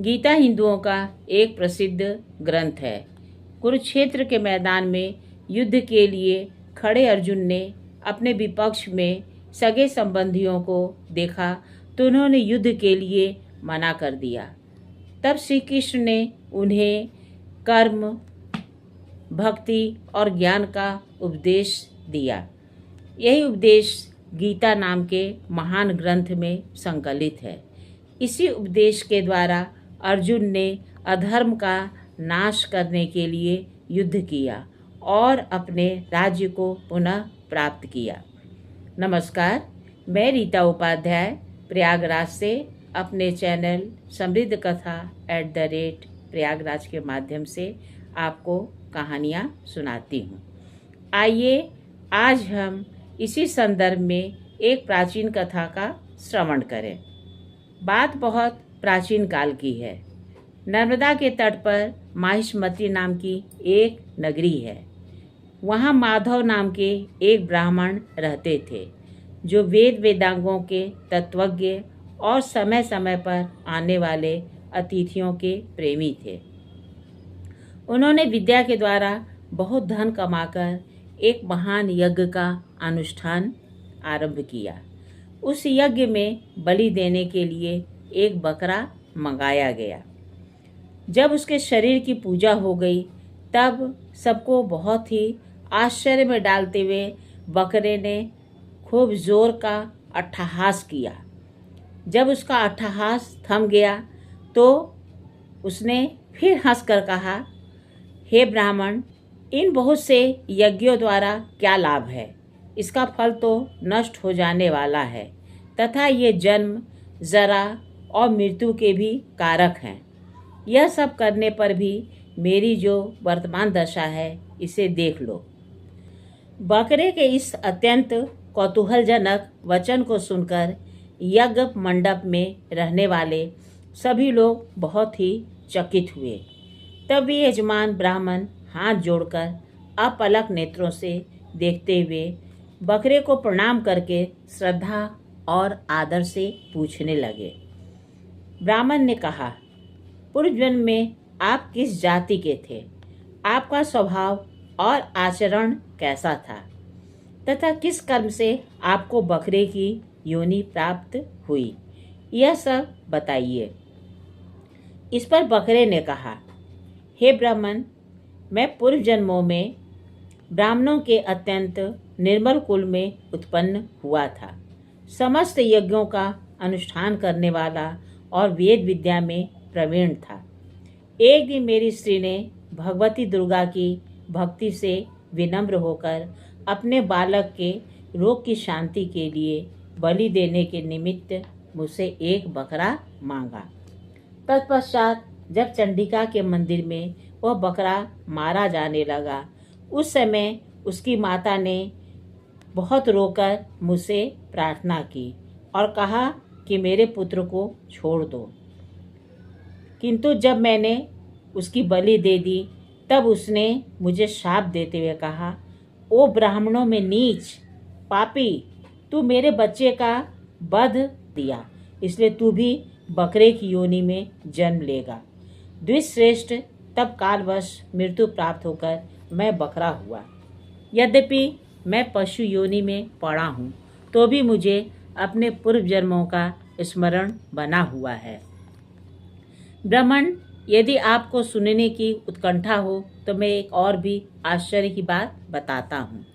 गीता हिंदुओं का एक प्रसिद्ध ग्रंथ है। कुरुक्षेत्र के मैदान में युद्ध के लिए खड़े अर्जुन ने अपने विपक्ष में सगे संबंधियों को देखा तो उन्होंने युद्ध के लिए मना कर दिया। तब श्री कृष्ण ने उन्हें कर्म, भक्ति और ज्ञान का उपदेश दिया। यही उपदेश गीता नाम के महान ग्रंथ में संकलित है। इसी उपदेश के द्वारा अर्जुन ने अधर्म का नाश करने के लिए युद्ध किया और अपने राज्य को पुनः प्राप्त किया। नमस्कार, मैं रीता उपाध्याय प्रयागराज से अपने चैनल समृद्ध कथा @प्रयागराज के माध्यम से आपको कहानियाँ सुनाती हूँ। आइए आज हम इसी संदर्भ में एक प्राचीन कथा का श्रवण करें। बात बहुत प्राचीन काल की है। नर्मदा के तट पर माहिष्मती नाम की एक नगरी है। वहाँ माधव नाम के एक ब्राह्मण रहते थे जो वेद वेदांगों के तत्वज्ञ और समय समय पर आने वाले अतिथियों के प्रेमी थे। उन्होंने विद्या के द्वारा बहुत धन कमाकर एक महान यज्ञ का अनुष्ठान आरंभ किया। उस यज्ञ में बलि देने के लिए एक बकरा मंगाया गया। जब उसके शरीर की पूजा हो गई तब सबको बहुत ही आश्चर्य में डालते हुए बकरे ने खूब जोर का अट्टहास किया। जब उसका अट्टहास थम गया तो उसने फिर हंसकर कहा, हे ब्राह्मण, इन बहुत से यज्ञों द्वारा क्या लाभ है? इसका फल तो नष्ट हो जाने वाला है तथा ये जन्म, जरा और मृत्यु के भी कारक हैं। यह सब करने पर भी मेरी जो वर्तमान दशा है इसे देख लो। बकरे के इस अत्यंत कौतूहलजनक वचन को सुनकर यज्ञ मंडप में रहने वाले सभी लोग बहुत ही चकित हुए। तब वे यजमान ब्राह्मण हाथ जोड़कर अपलक नेत्रों से देखते हुए बकरे को प्रणाम करके श्रद्धा और आदर से पूछने लगे। ब्राह्मण ने कहा, पूर्व जन्म में आप किस जाति के थे? आपका स्वभाव और आचरण कैसा था तथा किस कर्म से आपको बकरे की योनि प्राप्त हुई? यह सब बताइए। इस पर बकरे ने कहा, हे ब्राह्मण, मैं पूर्व जन्मों में ब्राह्मणों के अत्यंत निर्मल कुल में उत्पन्न हुआ था। समस्त यज्ञों का अनुष्ठान करने वाला और वेद विद्या में प्रवीण था। एक दिन मेरी स्त्री ने भगवती दुर्गा की भक्ति से विनम्र होकर अपने बालक के रोग की शांति के लिए बलि देने के निमित्त मुझसे एक बकरा मांगा। तत्पश्चात जब चंडिका के मंदिर में वह बकरा मारा जाने लगा, उस समय उसकी माता ने बहुत रोकर मुझसे प्रार्थना की और कहा कि मेरे पुत्र को छोड़ दो। किंतु जब मैंने उसकी बलि दे दी तब उसने मुझे शाप देते हुए कहा, ओ ब्राह्मणों में नीच, पापी, तू मेरे बच्चे का वध दिया, इसलिए तू भी बकरे की योनि में जन्म लेगा। द्विश्रेष्ठ तब कालवश मृत्यु प्राप्त होकर मैं बकरा हुआ। यद्यपि मैं पशु योनि में पड़ा हूँ तो भी मुझे अपने पूर्व जन्मों का स्मरण बना हुआ है। ब्राह्मण, यदि आपको सुनने की उत्कंठा हो तो मैं एक और भी आश्चर्य की बात बताता हूँ।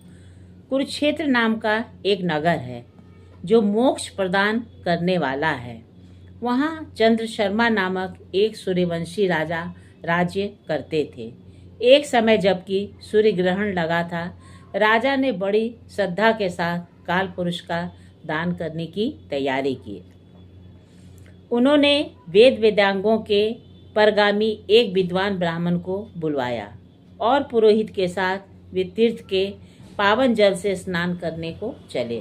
कुरुक्षेत्र नाम का एक नगर है जो मोक्ष प्रदान करने वाला है। वहाँ चंद्र शर्मा नामक एक सूर्यवंशी राजा राज्य करते थे। एक समय जबकि सूर्य ग्रहण लगा था, राजा ने बड़ी श्रद्धा के साथ काल पुरुष का दान करने की तैयारी की। उन्होंने वेद वेदांगों के परगामी एक विद्वान ब्राह्मण को बुलवाया और पुरोहित के साथ वे तीर्थ के पावन जल से स्नान करने को चले।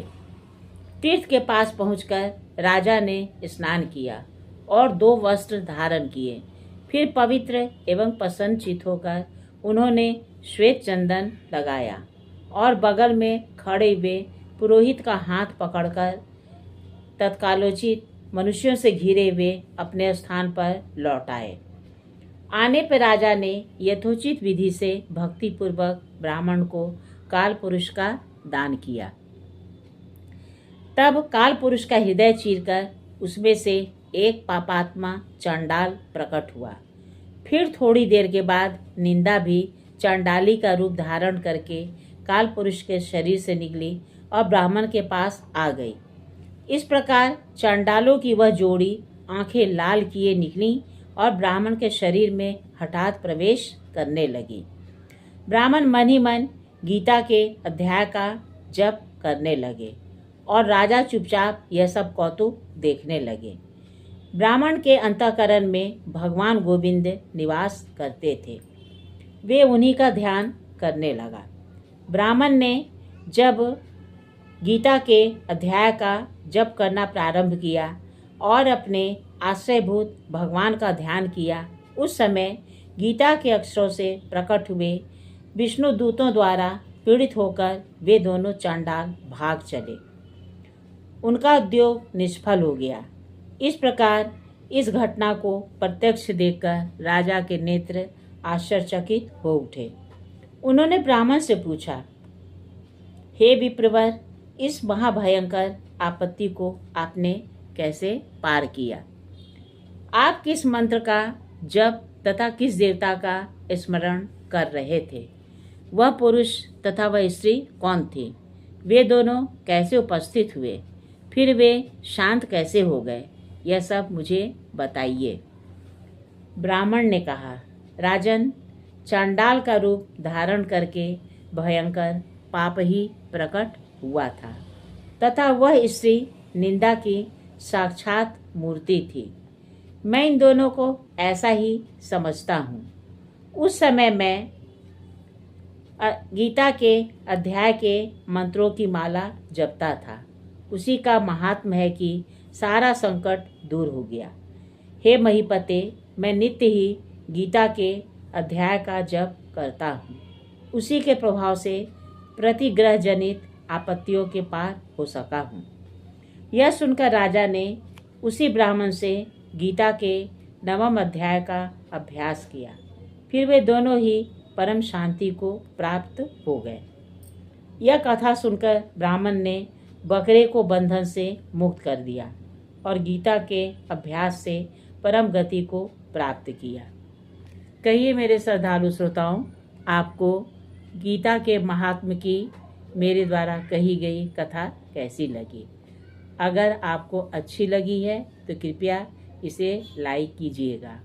तीर्थ के पास पहुंचकर राजा ने स्नान किया और 2 वस्त्र धारण किए। फिर पवित्र एवं प्रसन्नचित्त होकर उन्होंने श्वेत चंदन लगाया और बगल में खड़े हुए पुरोहित का हाथ पकड़कर तत्कालोचित मनुष्यों से घिरे हुए अपने स्थान पर लौट आए। आने पर राजा ने यथोचित विधि से भक्तिपूर्वक ब्राह्मण को काल पुरुष का दान किया। तब काल पुरुष का हृदय चीरकर उसमें से एक पापात्मा चंडाल प्रकट हुआ। फिर थोड़ी देर के बाद निंदा भी चंडाली का रूप धारण करके काल पुरुष के शरीर से निकली और ब्राह्मण के पास आ गई। इस प्रकार चंडालों की वह जोड़ी आंखें लाल किए निकली और ब्राह्मण के शरीर में हठात प्रवेश करने लगी। ब्राह्मण मन ही मन गीता के अध्याय का जप करने लगे और राजा चुपचाप यह सब कौतुक देखने लगे। ब्राह्मण के अंतःकरण में भगवान गोविंद निवास करते थे। वे उन्हीं का ध्यान करने लगा। ब्राह्मण ने जब गीता के अध्याय का जप करना प्रारंभ किया और अपने आश्रयभूत भगवान का ध्यान किया, उस समय गीता के अक्षरों से प्रकट हुए विष्णु दूतों द्वारा पीड़ित होकर वे दोनों चंडाल भाग चले। उनका उद्योग निष्फल हो गया। इस प्रकार इस घटना को प्रत्यक्ष देखकर राजा के नेत्र आश्चर्यचकित हो उठे। उन्होंने ब्राह्मण से पूछा, हे विप्रवर, इस महाभयंकर आपत्ति को आपने कैसे पार किया? आप किस मंत्र का जप तथा किस देवता का स्मरण कर रहे थे? वह पुरुष तथा वह स्त्री कौन थी? वे दोनों कैसे उपस्थित हुए? फिर वे शांत कैसे हो गए? यह सब मुझे बताइए। ब्राह्मण ने कहा, राजन, चांडाल का रूप धारण करके भयंकर पाप ही प्रकट हुआ था तथा वह स्त्री निंदा की साक्षात मूर्ति थी। मैं इन दोनों को ऐसा ही समझता हूँ। उस समय मैं गीता के अध्याय के मंत्रों की माला जपता था। उसी का महात्म्य है कि सारा संकट दूर हो गया। हे महीपते, मैं नित्य ही गीता के अध्याय का जप करता हूँ। उसी के प्रभाव से प्रतिग्रह जनित आपत्तियों के पार हो सका हूँ। यह सुनकर राजा ने उसी ब्राह्मण से गीता के 9वें अध्याय का अभ्यास किया। फिर वे दोनों ही परम शांति को प्राप्त हो गए। यह कथा सुनकर ब्राह्मण ने बकरे को बंधन से मुक्त कर दिया और गीता के अभ्यास से परम गति को प्राप्त किया। कहिए मेरे श्रद्धालु श्रोताओं, आपको गीता के महात्म्य की मेरे द्वारा कही गई कथा कैसी लगी? अगर आपको अच्छी लगी है तो कृपया इसे लाइक कीजिएगा।